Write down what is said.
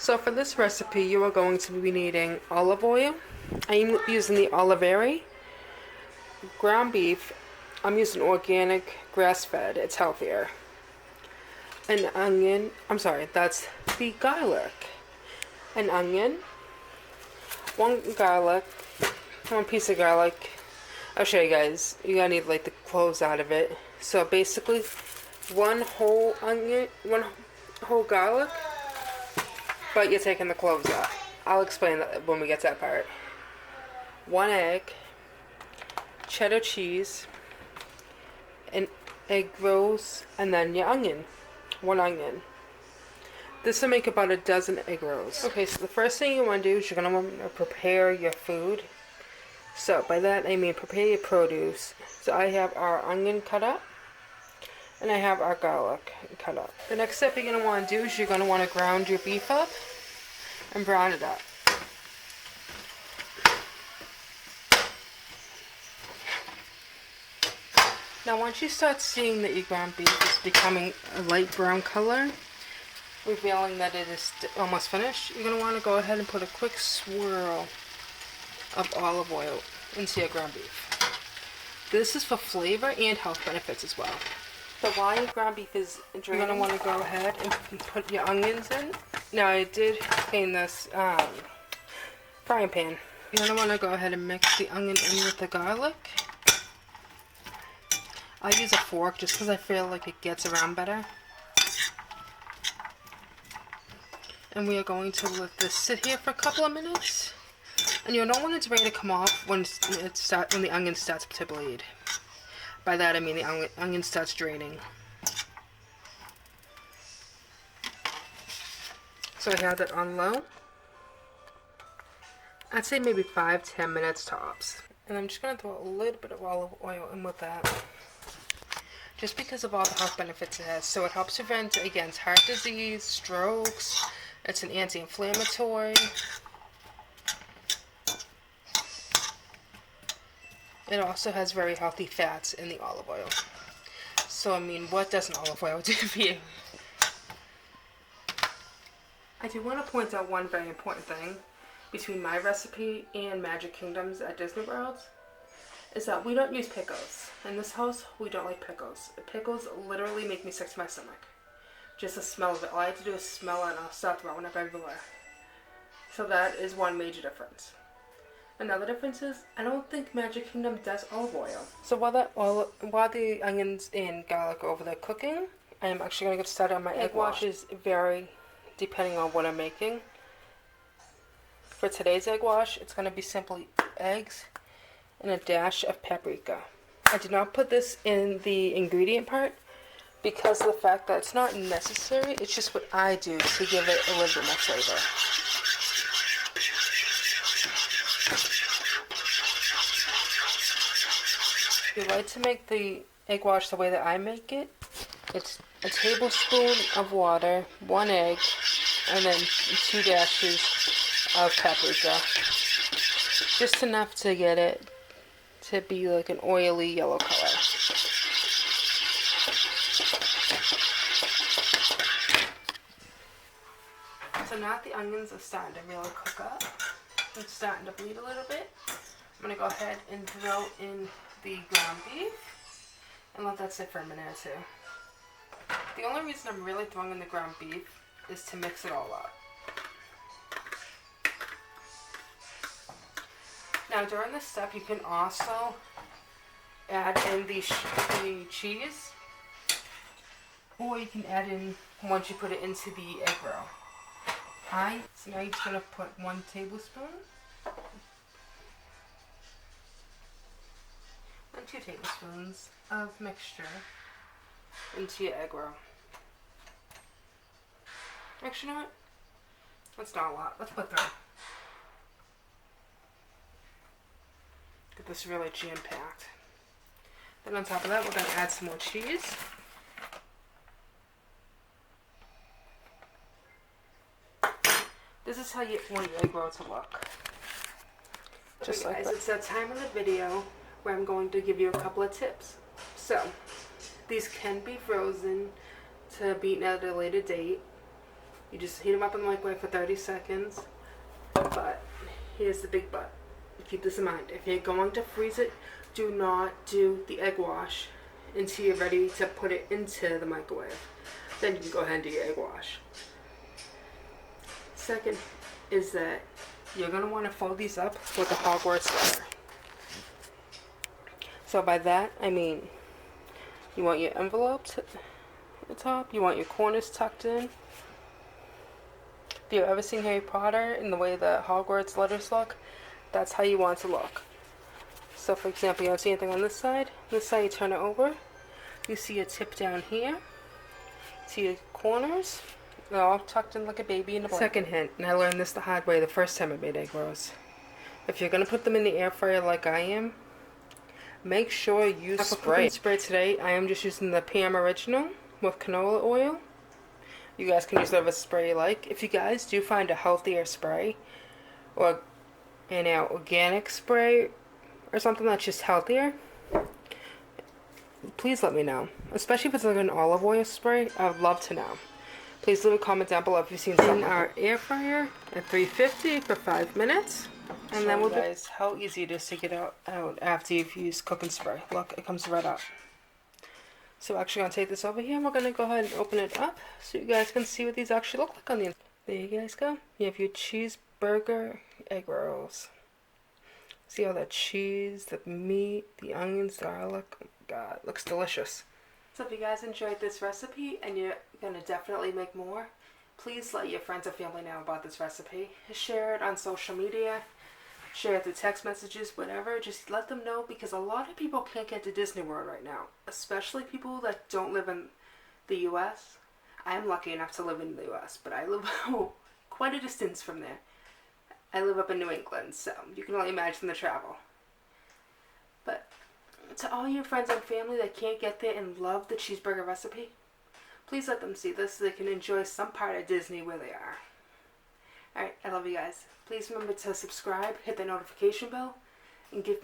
So for this recipe, you are going to be needing olive oil. I'm using the Oliveri. Ground beef, I'm using organic, grass-fed. It's healthier. An onion, that's the garlic. An onion, one piece of garlic. I'll show you guys. You're gonna need like the cloves out of it. So basically, one whole onion, one whole garlic, but you're taking the cloves out. I'll explain that when we get to that part. One egg, cheddar cheese, an egg rolls, and then your onion. One onion. This will make about a dozen egg rolls. Okay, so the first thing you want to do is you're going to want to prepare your food. So by that I mean prepare your produce. So I have our onion cut up, and I have our garlic cut up. The next step you're going to want to do is you're going to want to ground your beef up and brown it up. Now once you start seeing that your ground beef is becoming a light brown color, revealing that it is almost finished, you're going to want to go ahead and put a quick swirl of olive oil into your ground beef. This is for flavor and health benefits as well. So while your ground beef is draining, you're going to want to go ahead and put your onions in. Now I did clean this frying pan. You're going to want to go ahead and mix the onion in with the garlic. I use a fork just because I feel like it gets around better. And we are going to let this sit here for a couple of minutes. And you'll know when it's ready to come off when the onion starts to bleed. By that I mean the onion starts draining. So I have that on low. I'd say maybe 5-10 minutes tops. And I'm just going to throw a little bit of olive oil in with that. Just because of all the health benefits it has. So it helps prevent against heart disease, strokes. It's an anti-inflammatory. It also has very healthy fats in the olive oil. So I mean, what doesn't olive oil do for you? I do want to point out one very important thing between my recipe and Magic Kingdom's at Disneyworld. Is that we don't use pickles. In this house, we don't like pickles. Pickles literally make me sick to my stomach. Just the smell of it. All I have to do is smell it and I'll start throwing up everywhere. So that is one major difference. Another difference is, I don't think Magic Kingdom does olive oil. So while the onions and garlic are over there cooking, I am actually going to get started on my egg wash. Is vary depending on what I'm making. For today's egg wash, it's going to be simply eggs and a dash of paprika. I did not put this in the ingredient part because of the fact that it's not necessary. It's just what I do to give it a little bit more flavor. If you like to make the egg wash the way that I make it, it's a tablespoon of water, 1 egg, and then 2 dashes of paprika. Just enough to get it to be like an oily yellow color. So now the onions are starting to really cook up. It's starting to bleed a little bit. I'm going to go ahead and throw in the ground beef and let that sit for a minute or two. The only reason I'm really throwing in the ground beef is to mix it all up. Now during this step you can also add in the cheese, or you can add in once you put it into the egg roll. So now you're just going to put 1 tablespoon and 2 tablespoons of mixture into your egg roll. Actually, you know what? That's not a lot. Let's put 3. Get this really jam-packed. Then on top of that, we're going to add some more cheese. This is how you want your egg roll to look. Just like that. It's that time in the video where I'm going to give you a couple of tips. So, these can be frozen to be eaten at a later date. You just heat them up in the microwave for 30 seconds. But here's the big but. Keep this in mind. If you're going to freeze it, do not do the egg wash until you're ready to put it into the microwave. Then you can go ahead and do your egg wash. Second is that you're going to want to fold these up with a Hogwarts letter. So by that, I mean you want your envelopes at the top, you want your corners tucked in. If you've ever seen Harry Potter and the way the Hogwarts letters look, that's how you want it to look. So for example, you don't see anything on this side. This side you turn it over. You see a tip down here. See your corners. They're all tucked in like a baby in a blanket. Second hint, and I learned this the hard way the first time I made egg rolls. If you're going to put them in the air fryer like I am, make sure you spray. Spray today, I am just using the Pam Original with canola oil. You guys can use whatever spray you like. If you guys do find a healthier spray or an organic spray or something that's just healthier, please let me know. Especially if it's like an olive oil spray, I would love to know. Please leave a comment down below if you've seen something in our air fryer at 350 for 5 minutes. And then we'll guys how easy it is to get out after you've used cooking spray. Look, it comes right out. So we're actually going to take this over here and we're going to go ahead and open it up so you guys can see what these actually look like on the inside. There you guys go. You have your CheeseBurger Egg Rolls. See all that cheese, the meat, the onions, the garlic. Oh my god, it looks delicious. So if you guys enjoyed this recipe and you're going to definitely make more, please let your friends and family know about this recipe. Share it on social media. Share it through text messages, whatever. Just let them know because a lot of people can't get to Disneyworld right now. Especially people that don't live in the U.S. I am lucky enough to live in the U.S., but I live quite a distance from there. I live up in New England, so you can only imagine the travel. But to all your friends and family that can't get there and love the cheeseburger recipe, please let them see this so they can enjoy some part of Disney where they are. Alright, I love you guys. Please remember to subscribe, hit the notification bell, and give me